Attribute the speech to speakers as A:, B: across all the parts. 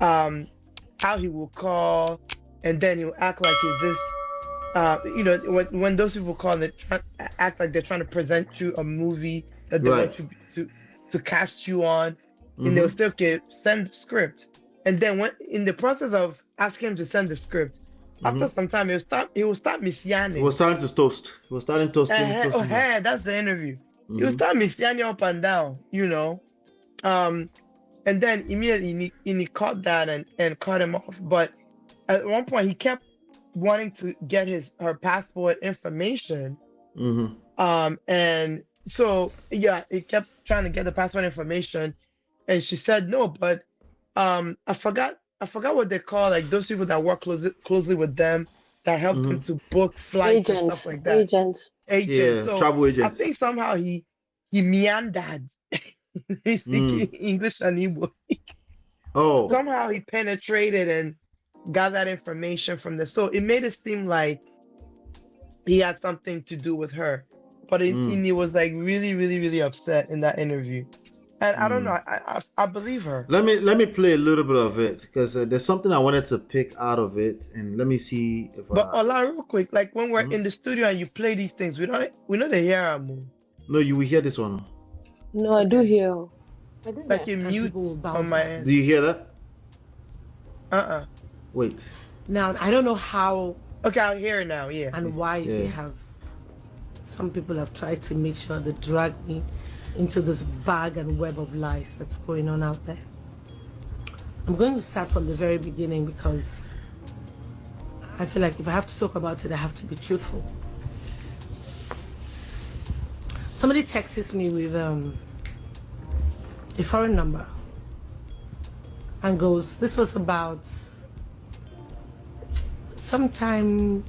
A: um, how he will call, and then he'll act like is this, when those people call, they act like they're trying to present you a movie that they
B: Right.
A: want to cast you on, and they'll
B: Mm-hmm.
A: still send the script, and then when in the process of asking him to send the script, after
B: Mm-hmm.
A: some time he will start
B: He was
A: misyanning.
B: starting to toast. He was starting
A: Oh,
B: toasting her.
A: hey, that's the interview. He will
B: Mm-hmm.
A: start misyanning up and down. Um, and then immediately he caught that and cut him off. But at one point he kept wanting to get her passport information.
B: Mm-hmm.
A: And so yeah, he kept trying to get the passport information, and she said no, but I forgot what they call, like, those people that work closely with them, that help them
B: Mm-hmm.
A: to book flights and stuff
C: Agents,
A: like that.
C: agents.
A: Agents.
B: Yeah,
A: So
B: travel
A: I
B: agents.
A: think somehow he meandered. He's speaking
B: Mm.
A: English and Igbo.
B: Oh.
A: Somehow he penetrated and got that information from there. So it made it seem like he had something to do with her. But
B: Mm.
A: he was like really, really, really upset in that interview. And I don't know.
B: Mm.
A: I believe her.
B: Let me play a little bit of it because there's something I wanted to pick out of it, and let me see if
A: But Ola, real quick, like when we're
B: Mhm.
A: in the studio and you play these things, we know they hear them.
B: No, you will hear this one.
C: No, I do
A: Okay.
C: hear.
D: I think
A: Like
D: that
A: you mute
D: people will
A: on
D: bounce
A: my
D: back.
A: end.
B: Do you hear that? Wait.
D: Now, I don't know how
A: Okay, I'll hear it now. Yeah.
D: and why they
B: Yeah.
D: have. Some people have tried to make sure they drag me into this bag and web of lies that's going on out there. I'm going to start from the very beginning because I feel like if I have to talk about it, I have to be truthful. Somebody texts me with a foreign number and goes, this was about sometime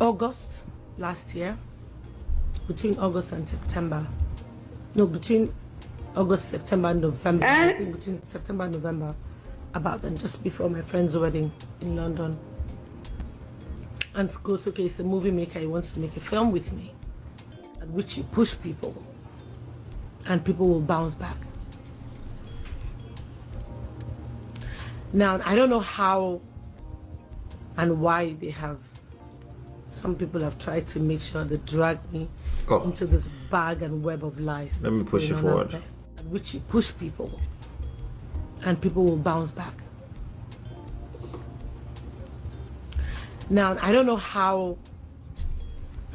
D: August last year, between August and September. No, between August, September, and November. I think between September and November, about then, just before my friend's wedding in London. And goes, okay, it's a movie maker, he wants to make a film with me, at which you push people, and people will bounce back. Now, I don't know how and why they have. Some people have tried to make sure they drag me into this bag and web of lies.
B: Let me push you forward.
D: At which you push people, and people will bounce back. Now, I don't know how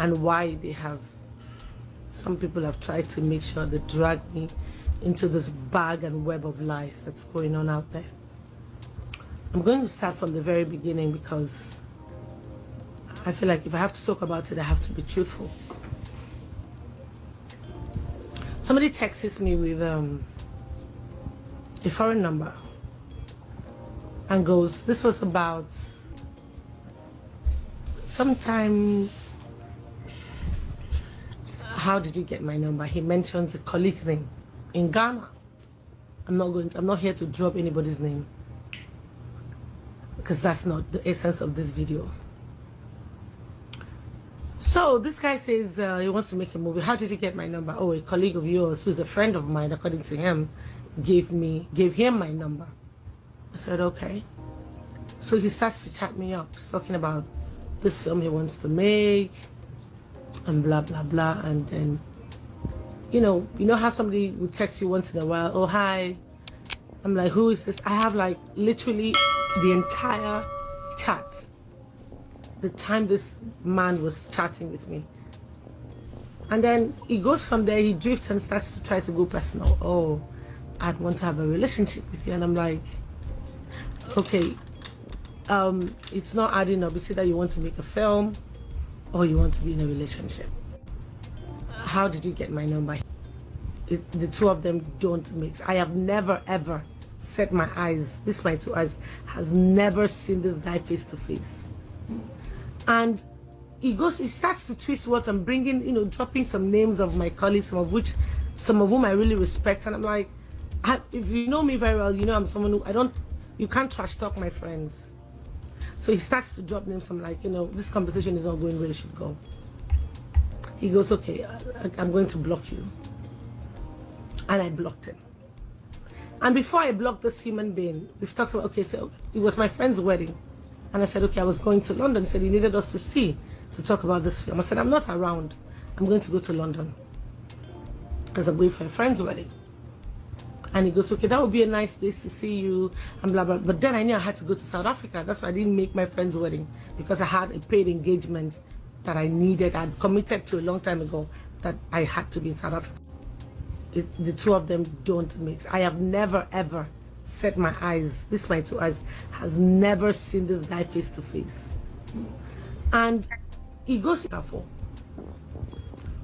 D: and why they have. Some people have tried to make sure they drag me into this bag and web of lies that's going on out there. I'm going to start from the very beginning because I feel like if I have to talk about it, I have to be truthful. Somebody texts me with a foreign number and goes, this was about sometime, how did you get my number? He mentions a colleague's name in Ghana. I'm not here to drop anybody's name because that's not the essence of this video. So this guy says he wants to make a movie. How did you get my number? Oh, a colleague of yours who's a friend of mine, according to him, gave him my number. I said, okay. So he starts to chat me up. He's talking about this film he wants to make and blah, blah, blah. And then, you know how somebody would text you once in a while, oh, hi. I'm like, who is this? I have like literally the entire chat. The time this man was chatting with me. And then he goes from there, he drifts and starts to try to go personal. Oh, I'd want to have a relationship with you. And I'm like, okay, it's not adding up. You say that you want to make a film or you want to be in a relationship. How did you get my number? The two of them don't mix. I have never ever set my eyes, my two eyes, has never seen this guy face to face. And he starts to twist words and bringing, dropping some names of my colleagues, some of whom I really respect. And I'm like, if you know me very well, I'm someone who you can't trash talk my friends. So he starts to drop names. I'm like, this conversation is not going where it should go. He goes, okay, I'm going to block you. And I blocked him. And before I blocked this human being, we've talked about, okay, so it was my friend's wedding. And I said, okay, I was going to London. He said he needed us to talk about this film. I said, I'm not around. I'm going to go to London because I'm going for a friend's wedding. And he goes, okay, that would be a nice place to see you, and blah, blah. But then I knew I had to go to South Africa. That's why I didn't make my friend's wedding, because I had a paid engagement that I needed. I'd committed to a long time ago that I had to be in South Africa. The two of them don't mix. I have never, ever set my eyes, this my two eyes, has never seen this guy face to face. And he goes,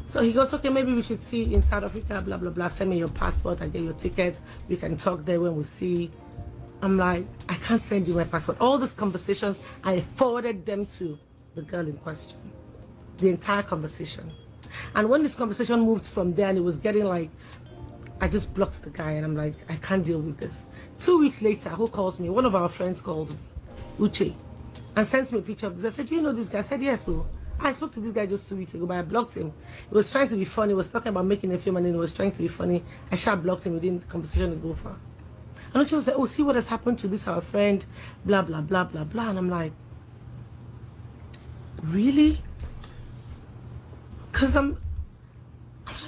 D: so he goes, okay, maybe we should see in South Africa, blah, blah, blah. Send me your passport, I get your tickets. We can talk there when we see. I'm like, I can't send you my passport. All these conversations, I forwarded them to the girl in question. The entire conversation. And when this conversation moved from there and it was getting like, I just blocked the guy and I'm like, I can't deal with this. 2 weeks later, who calls me? One of our friends calls me, Uche, and sends me a picture of this. I said, do you know this guy? I said, yes. So I spoke to this guy just 2 weeks ago, but I blocked him. He was trying to be funny. He was talking about making a film and then he was trying to be funny. I sharp blocked him within the conversation to go far. And Uche was like, oh, see what has happened to this, our friend, blah, blah, blah, blah, blah. And I'm like, really? Because I'm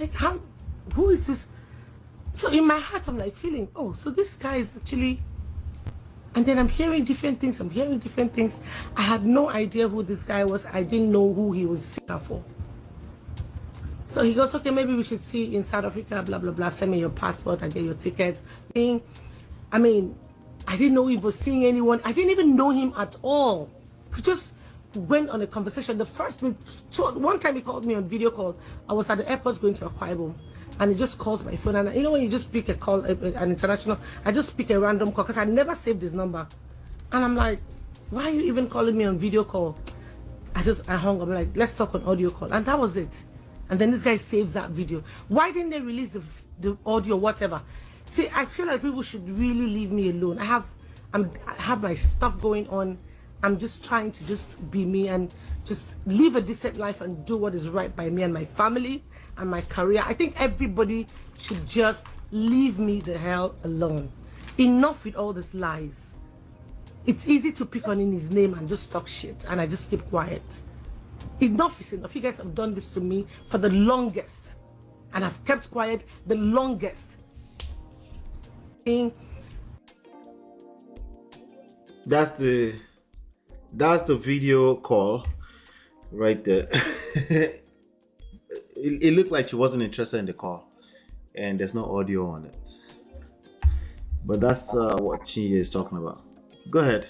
D: like, who is this? So in my heart, I'm like feeling, oh, so this guy is actually, and then I'm hearing different things. I had no idea who this guy was. I didn't know who he was seeking for. So he goes, okay, maybe we should see in South Africa, blah, blah, blah. Send me your passport, I get your tickets. I mean, I didn't know he was seeing anyone. I didn't even know him at all. We just went on a conversation. One time he called me on video call. I was at the airport going to Akwa Ibom. And he just calls my phone, and you know when you just pick a call, an international, I just pick a random call because I never saved his number. And I'm like, why are you even calling me on video call? I hung up. I'm like, let's talk on audio call. And that was it. And then this guy saves that video. Why didn't they release the audio, whatever? See, I feel like people should really leave me alone. I have my stuff going on. I'm just trying to just be me and just live a decent life and do what is right by me and my family and my career. I think everybody should just leave me the hell alone. Enough with all these lies. It's easy to pick on in his name and just talk shit, and I just keep quiet. Enough is enough. You guys have done this to me for the longest, and I've kept quiet the longest.
B: That's the video call right there. It looked like she wasn't interested in the call, and there's no audio on it. But that's what Chinye is talking about. Go ahead.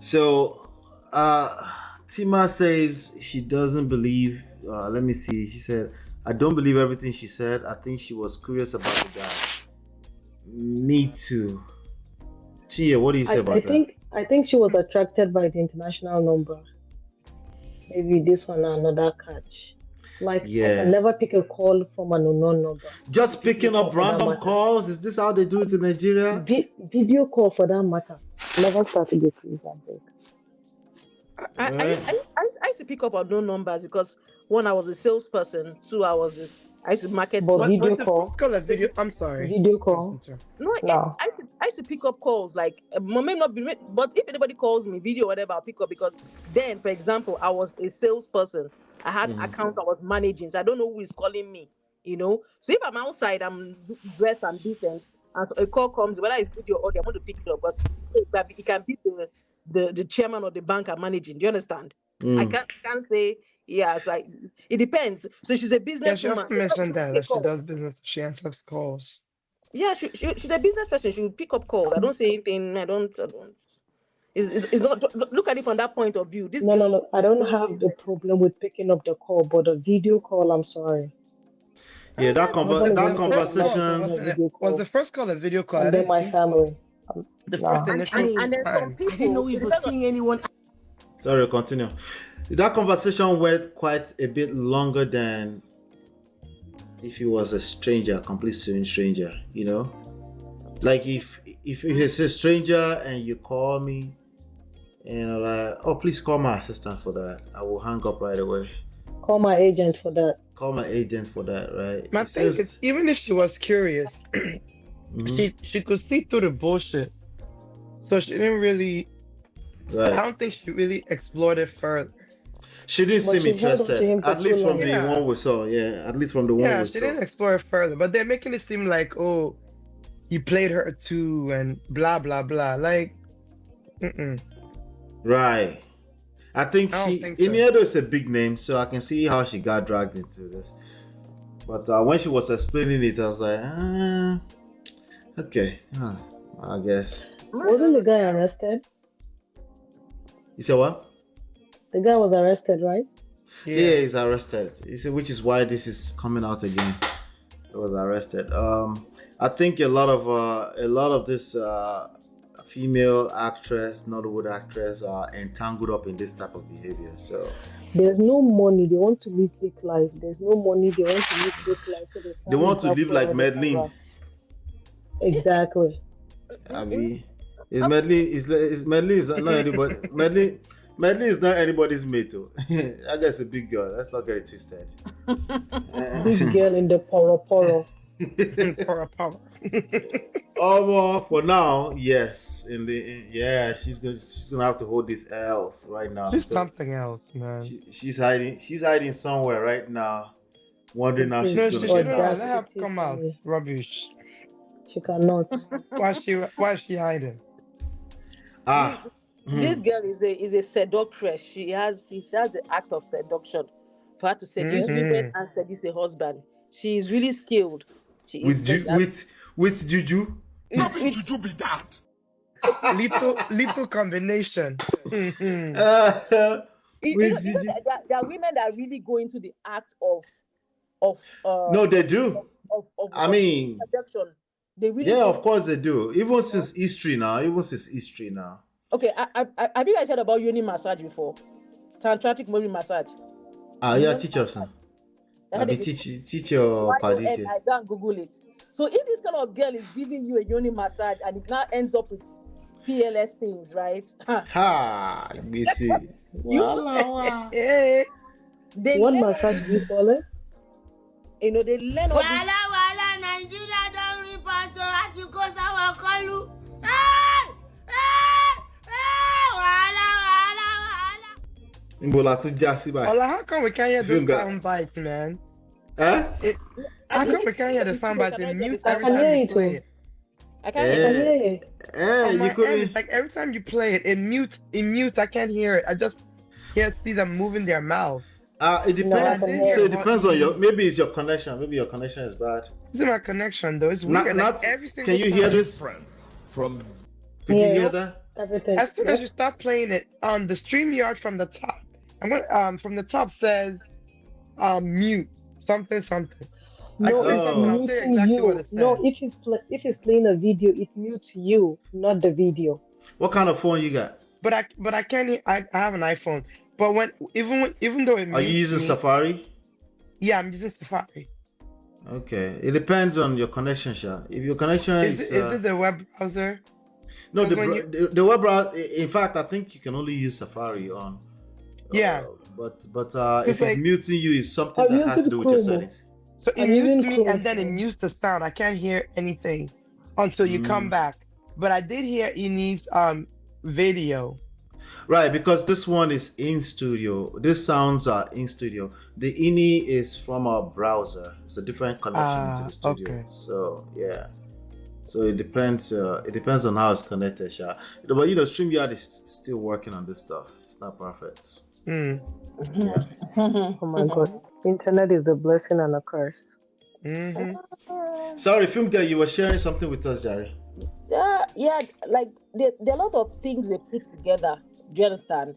B: So, Tima says she doesn't believe. Let me see. She said, "I don't believe everything she said. I think she was curious about the guy." Me too. Chinye, what do you say about that?
C: I think she was attracted by the international number. Maybe this one another catch. Like,
B: yeah.
C: I can never pick a call from an unknown number.
B: Just picking up random calls? Is this how they do it in Nigeria?
C: Video call for that matter. Never started with please and beg.
E: I used to pick up unknown numbers because one, I was a salesperson. Two, I used to market.
C: But video call.
A: Video. I'm sorry.
C: Video call.
E: No. I used to pick up calls. Like, may not be, but if anybody calls me, video, whatever, I'll pick up because then, for example, I was a salesperson. I had accounts I was managing, so I don't know who is calling me. You know, so if I'm outside, I'm dressed and decent, and a call comes, whether it's video or audio, I'm going to pick it up because it can be the chairman of the bank I'm managing. Do you understand? I can't say. Yeah, so it depends. So she's a business.
A: Yeah, she also mentioned that she does business. She answers calls.
E: Yeah, she's a business person. She will pick up calls. I don't say anything. I don't. It's not. Look at it from that point of view.
C: No. I don't have the problem with picking up the call, but a video call, I'm sorry.
B: Yeah, that conversation
A: was the first call a video call.
C: And then my family.
A: The first initial
E: and then
A: time.
E: people,
D: I didn't know he was seeing anyone.
B: Sorry, continue. That conversation went quite a bit longer than if he was a stranger, complete stranger, you know? Like if it's a stranger and you call me and I'm like, oh, please call my assistant for that. I will hang up right away.
C: Call my agent for that.
B: call my agent for that, right?
A: My
B: It
A: thing
B: says,
A: is, even if she was curious,
B: Mhm.
A: she could see through the bullshit. So she didn't really. I
B: Right.
A: don't think she really explored it further.
B: She didn't
C: But
B: seem
C: she held on to
B: interested,
C: him for
B: at
C: too
B: least from
C: long.
B: the
A: Yeah,
B: one we saw. Yeah, at least from the one
A: yeah,
B: we
A: she
B: saw.
A: didn't explore it further. But they're making it seem like, oh, he played her too, and blah blah blah. Like, mm-mm,
B: Right. I think
A: I don't
B: she
A: think so.
B: Iniedo is a big name, so I can see how she got dragged into this. But when she was explaining it, I was like, okay, I guess.
C: Wasn't the guy arrested?
B: You said what?
C: The guy was arrested, right?
B: Yeah,
A: Yeah.
B: he's arrested. You see, which is why this is coming out again. He was arrested. I think a lot of this female actress, Nollywood actress, are entangled up in this type of behavior. So
C: There's no money. They want to live fake life. There's no money. They want to live fake life. So they
B: they
C: find
B: want to
C: job
B: live
C: for
B: like
C: all the
B: Medellin.
C: camera. Exactly.
B: I mean, is Medellin is not anybody. Medellin is not anybody's mate. Oh. I guess a big girl. Let's not get it twisted.
C: Big girl in the poro.
A: Power.
B: Well, for now, yes. She's gonna have to hold these L's right now.
A: She's
B: because
A: something else, man.
B: she's hiding somewhere right now, wondering how
C: It
B: she's
A: No,
C: takes
B: gonna
A: she
B: get
A: shouldn't.
B: out.
A: Let her
C: audacity
A: come
C: for
A: out.
C: me.
A: Rubbish.
C: She cannot.
A: Why is she hiding?
E: This girl is a seductress. She has the act of seduction for her to seduce women and seduce a husband. She is really skilled. She is
B: with juju.
F: Juju be that.
A: Little combination.
B: With juju.
E: There are women that really go into the act of
B: No, they do. I mean,
E: seduction. They really
B: yeah,
E: go-
B: of course they do. Even since history now.
E: Okay, have you guys heard about yoni massage before? Tantric movie massage.
B: Yeah, teach us.
E: I
B: I
E: heard
B: be
E: it
B: teach your parties
E: YON,
B: here.
E: I don't Google it. So if this kind of girl is giving you a yoni massage and it now ends up with PLS things, right?
B: Ha, you see. Wow.
A: Hey,
E: They
C: What
E: learn,
C: massage do you call it?
E: they learn all this.
D: Nigeria don't report so articles our call.
B: Mbola to Jasi by.
A: Ola, how come we can't hear
B: Film
A: the
B: guy.
A: sound bites, man?
B: Huh?
A: How come we can't hear the sound bites? It mutes
C: I
A: every
C: can
A: time
C: hear
A: you
C: it
A: play
C: too.
A: it.
E: I can't
C: I
E: hear
C: can
E: you.
C: hear it.
B: Eh,
A: On
B: you
A: my
B: could
A: end,
B: be.
A: it's like every time you play it, it mutes. I can't hear it. I just can't see them moving their mouth.
B: It
C: No, I
B: depends.
C: can hear
B: So
C: it.
B: it depends on your. Maybe it's your connection. Maybe your connection is bad.
A: It's my connection though. It's
B: Not.
A: weird.
B: Not.
A: Like every single
B: Can you hear
A: time.
B: this?
F: Friend from
B: Could you
C: Yeah.
B: hear that?
C: Everything.
A: As soon as you start playing it on the StreamYard from the top, I'm gonna from the top says mute something. I
C: No,
A: click
C: it's
A: something, I'll say
C: muting
A: exactly what
C: you.
A: it
C: No,
A: says.
C: if it's playing a video, it mutes you, not the video.
B: What kind of phone you got?
A: But I can't hear, I have an iPhone. But even though it
B: Are you
A: mutes
B: using
A: me,
B: Safari?
A: yeah, I'm using Safari.
B: Okay. It depends on your connection, Sha. If your connection
A: Is it the web browser?
B: no, the,
A: 'cause when
B: the web browser. In fact, I think you can only use Safari on.
A: Yeah.
B: But
A: It's
B: if
A: like-
B: it's muting you, it's something
C: I'm
B: that has to
C: using
B: do with your
C: Chrome.
B: settings.
A: So it
C: I'm
A: mutes
C: using
A: me
C: Chrome.
A: and then it mutes the sound. I can't hear anything until you come back. But I did hear Ini's video.
B: Right, because this one is in studio. These sounds are in studio. The INI is from our browser. It's a different connection to the studio.
A: Okay.
B: So yeah. So it depends. It depends on how it's connected, Sha. But StreamYard is still working on this stuff. It's not perfect.
A: Mm.
B: Yeah.
C: Oh my god. Internet is a blessing and a curse.
A: Hmm.
B: Sorry, Film Girl, you were sharing something with us, Jerry.
E: Yeah, like there are a lot of things they put together. Do you understand?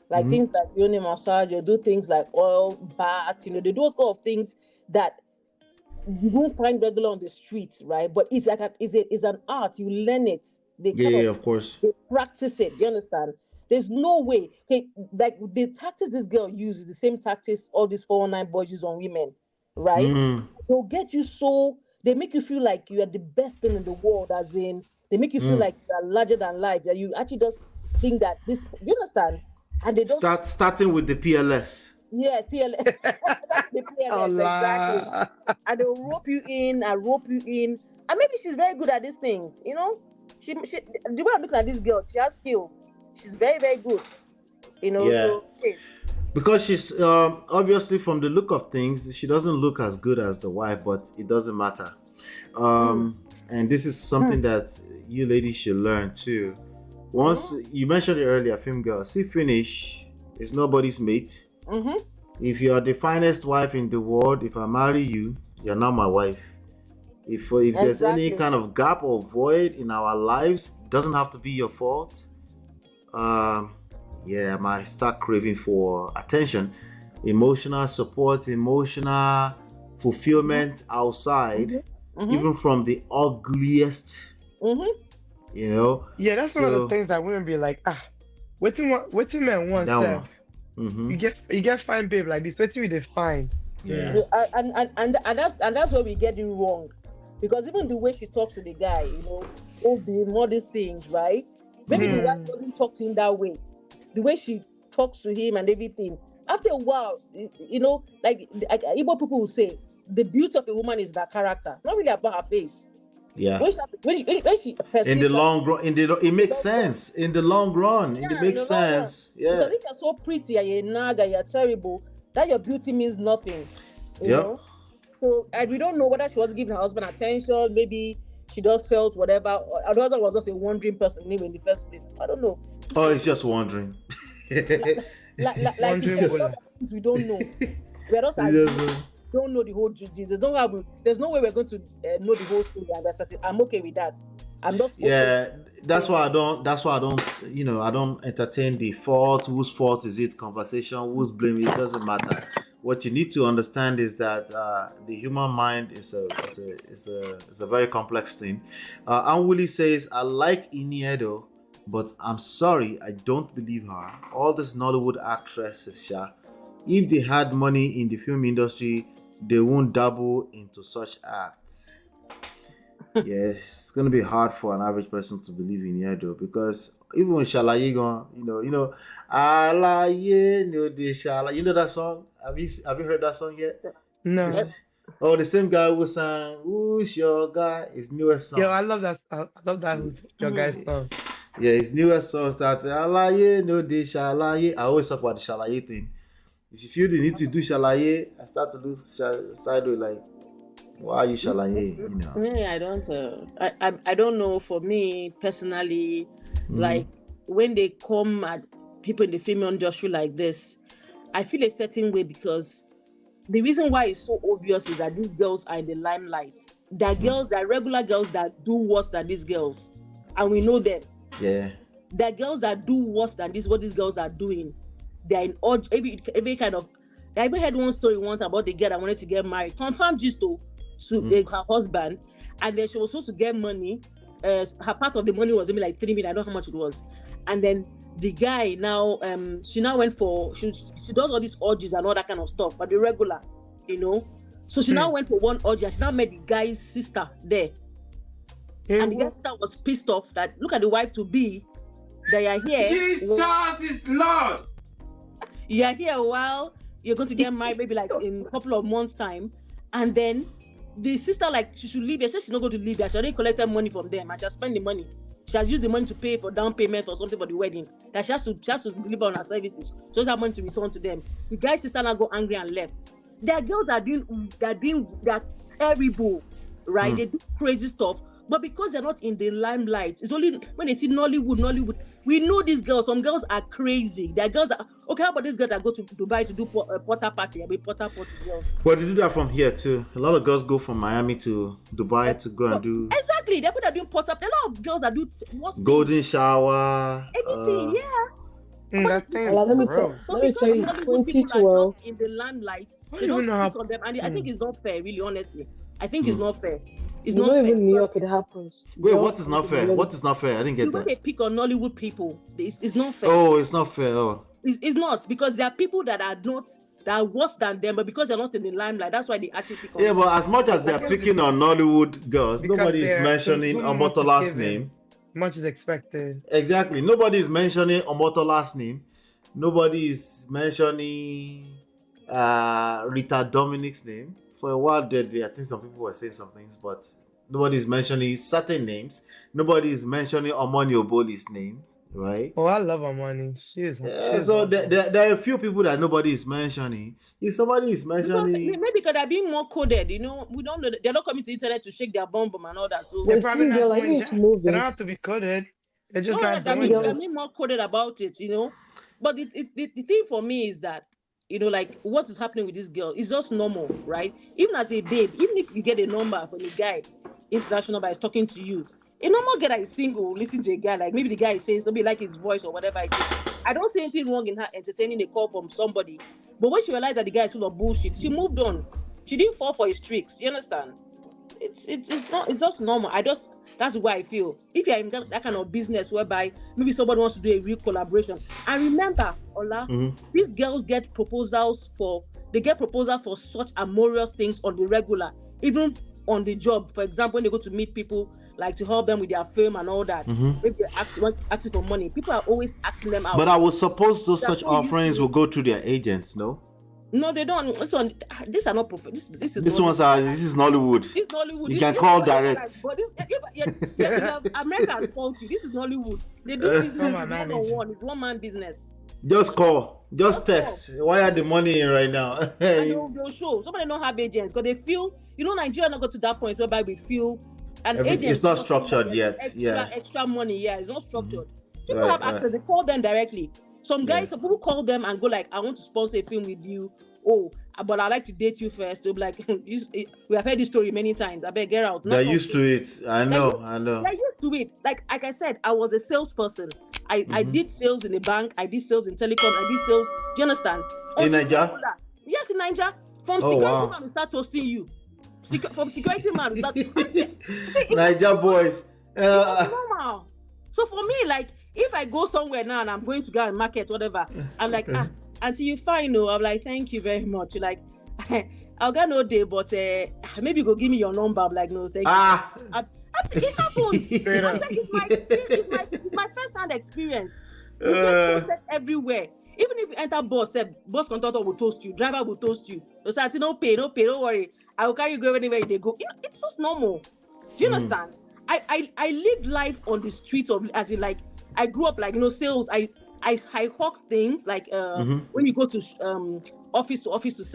E: Like things like yoni massage, they do things like oil baths, they do all sort of things that you won't find regular on the streets, right? But it's like it's an art. You learn it. They
B: Yeah, of course.
E: they practice it. Do you understand? There's no way. Okay, like the tactics this girl uses, the same tactics all these 419 boys use on women, right? They'll get you they make you feel like you are the best thing in the world, as in they make you feel like you are larger than life, that you actually just think that this, you understand? And they don't
B: Starting with the PLS.
E: Yeah, PLS. That's the PLS, exactly.
A: Allah.
E: And they'll rope you in and rope you in. And maybe she's very good at these things, you know? She the way I'm looking at this girl, she has skills. She's very, very good. You know,
B: Yeah.
E: so hey,
B: Because she's obviously, from the look of things, she doesn't look as good as the wife, but it doesn't matter. And this is something that you ladies should learn too. Once you mentioned it earlier, film girl, see finish is nobody's mate. If you are the finest wife in the world, if I marry you, you're not my wife. If there's any
E: Exactly.
B: kind of gap or void in our lives, it doesn't have to be your fault. Yeah, I might start craving for attention, emotional support, emotional fulfillment outside, even from the ugliest, you know.
A: Yeah, that's one of
B: So
A: the things that women be like, what men want,
B: that
A: sef?
B: one.
A: You get fine babe like this. What you define?
B: Yeah.
E: And that's where we get it wrong. Because even the way she talks to the guy, you know, all these things, right? Maybe the wife doesn't talk to him that way. The way she talks to him and everything. After a while, you know, like Igbo people will say, the beauty of a woman is that character, not really about her face.
B: Yeah.
E: When she
B: In the long run, it makes sense. In the long run, it makes sense. Yeah.
E: Because if you're so pretty and you're naga, you're terrible, that your beauty means nothing. You know? So we don't know whether she was giving her husband attention. Maybe she just felt whatever. Or her husband was just a wandering person anyway in the first place. I don't know.
B: Oh, it's just wondering.
E: Like
A: Wandering
E: there's
A: Bola.
E: we don't know. We're just assuming. Don't know the whole Jesus. There's no way we're going to know the whole story. And I'm okay with that. I'm not.
B: Yeah, that's why I don't. You know, I don't entertain the fault. Whose fault is it? Conversation. Who's blame? It doesn't matter. What you need to understand is that the human mind is a very complex thing. Anwuli says, "I like Iniedo, but I'm sorry, I don't believe her. All these Nollywood actresses, if they had money in the film industry, they won't dabble into such acts." Yes, it's gonna be hard for an average person to believe in Yedo, because even when Shalaye gone, you know, Alaye no de Shalaye, you know that song? Have you heard that song yet?
A: No.
B: The same guy who sang "Who's Your Guy," his newest song.
A: Yo, I love that. I love that. Who's your guy's song?
B: Yeah, his newest song starts Alaye no de Shalaye. I always talk about the Shalaye thing. If you feel the need to do Shalaye, I start to look sideways like, why are you Shalaye? You know.
E: Yeah, I don't. I don't know. For me personally, like when they come at people in the film industry like this, I feel a certain way, because the reason why it's so obvious is that these girls are in the limelight. There are regular girls that do worse than these girls, and we know them.
B: Yeah.
E: There are girls that do worse than this. What these girls are doing, they're in every kind of. I even heard one story once about the girl that wanted to get married, confirmed just to her husband, and then she was supposed to get money. Her part of the money was maybe like 3 million. I don't know how much it was, and then the guy now, she now went for she does all these orgies and all that kind of stuff, but the regular, you know. So she now went for one orgy, and she now met the guy's sister there, and the guy's sister was pissed off that look at the wife to be. They are here.
F: Jesus is Lord.
E: You are here while you're going to get married, maybe like in a couple of months' time, and then the sister, like, she should leave. She said she's not going to leave. She already collected money from them, and she has spent the money. She has used the money to pay for down payment or something for the wedding. That she has to deliver on her services. She doesn't have money to return to them. The guy's sister now got angry and left. Their girls are terrible, right? They do crazy stuff. But because they're not in the limelight, it's only when they see Nollywood. We know these girls. Some girls are crazy. There are girls that, okay, how about these girls that go to Dubai to do porter party? I mean, porter party girls.
B: Well, they do that from here too. A lot of girls go from Miami to Dubai to go and do.
E: Exactly. They're people that do porter. A lot of girls that do
B: golden shower.
E: Anything,
A: That thing
C: Well, let me
A: is
C: tell
A: gross.
C: let me tell you,
E: Nollywood people are
C: 2012.
E: just in the limelight.
A: I
E: They
A: don't even
E: don't
A: know how.
E: speak on them, and I think it's not fair. Really, honestly, I think it's not fair. It's
C: You
E: not
C: know,
E: fair.
C: even in New York, it happens.
B: Wait, what is not fair? What is not fair? I didn't
E: The
B: get
E: way
B: that.
E: they pick on Nollywood people, it's not fair.
B: Oh, it's not fair. Oh.
E: It's not, because there are people that are worse than them, but because they're not in the limelight, that's why they actually pick on
B: Yeah,
E: them.
B: but as much as they're picking on Nollywood girls,
A: Because
B: nobody is
A: they're-
B: mentioning
A: so much is
B: Omotola's
A: given.
B: name.
A: Much is expected.
B: Exactly. Nobody is mentioning Omotola's name. Nobody is mentioning Rita Dominic's name. For a while there, I think some people were saying some things, but nobody's mentioning certain names. Nobody is mentioning Omoni Oboli's names, right?
A: Oh, I love Amani. She's
B: So
A: awesome.
B: there are a few people that nobody is mentioning. If somebody is
E: Because
B: mentioning,
E: maybe because they're being more coded, you know, we don't know. They're not coming to the internet to shake their bum and all that. So
A: They're
C: Wait,
A: probably
C: see,
A: not
C: girl, are you
A: doing
C: into
A: jack. They don't
C: movies?
A: have to be coded. They're just
E: no,
A: not
E: I
A: doing
E: mean,
A: jack.
E: I mean more coded about it, you know. But the thing for me is that, you know, like what is happening with this girl is just normal, right? Even as a babe, even if you get a number from a guy, international guy is talking to you, a normal guy that is single, listen to a guy, like maybe the guy is saying something like his voice or whatever it is. I don't see anything wrong in her entertaining a call from somebody. But when she realized that the guy is full of bullshit, she moved on. She didn't fall for his tricks. You understand? It's not, it's just normal. That's why I feel if you're in that kind of business whereby maybe somebody wants to do a real collaboration. And remember, Ola, these girls get proposals for such amorous things on the regular, even on the job. For example, when they go to meet people, like to help them with their film and all that, maybe they're asking for money. People are always asking them out.
B: but I would suppose those
E: They're
B: such
E: so used to
B: offerings
E: it.
B: will go through their agents, no?
E: No, they don't. These are not This is
B: This
E: not
B: one's are this is Nollywood.
E: This is Nollywood.
B: You
E: This,
B: can
E: this
B: call
E: is
B: direct.
E: But America has fault you. This is Nollywood. They do business
A: From my
E: one
A: manager.
E: on one. It's one man business.
B: Just call, just
E: Just
B: text. Why are the money in right now?
E: And they'll show. Somebody don't have agents because they feel, you know, Nigeria not got to that point whereby we feel an agent.
B: It's not structured yet.
E: Extra money. Yeah, it's not structured. People
B: Right,
E: have access.
B: right.
E: They call them directly. Some guys,
B: Yeah.
E: some people call them and go like, "I want to sponsor a film with you. Oh, but I'd like to date you first." They'll be like, "We have heard this story many times. I better get out."
B: They're used to it. I know.
E: They're used to it. Like I said, I was a salesperson. I did sales in a bank. I did sales in telecom. I did sales. Do you understand?
B: In Nigeria?
E: Yes, in Nigeria. From
B: Oh,
E: security
B: wow.
E: man will start toasting you. From security man will start.
B: Niger boys.
E: Normal. So for me, like, if I go somewhere now and I'm going to go and market, whatever, I'm like, auntie, you fine, no? I'm like, thank you very much. You're like, I'll get no day, but maybe go give me your number. I'm like, no, thank you. It happens. It's my first-hand experience. You get toasted everywhere. Even if you enter bus conductor will toast you, driver will toast you. They'll say, no pay, don't worry. I will carry you go anywhere they go. You know, it's just normal. Do you understand? I lived life on the streets of, as in, like, I grew up like, you know, sales. I hawk things like when you go to office to sell.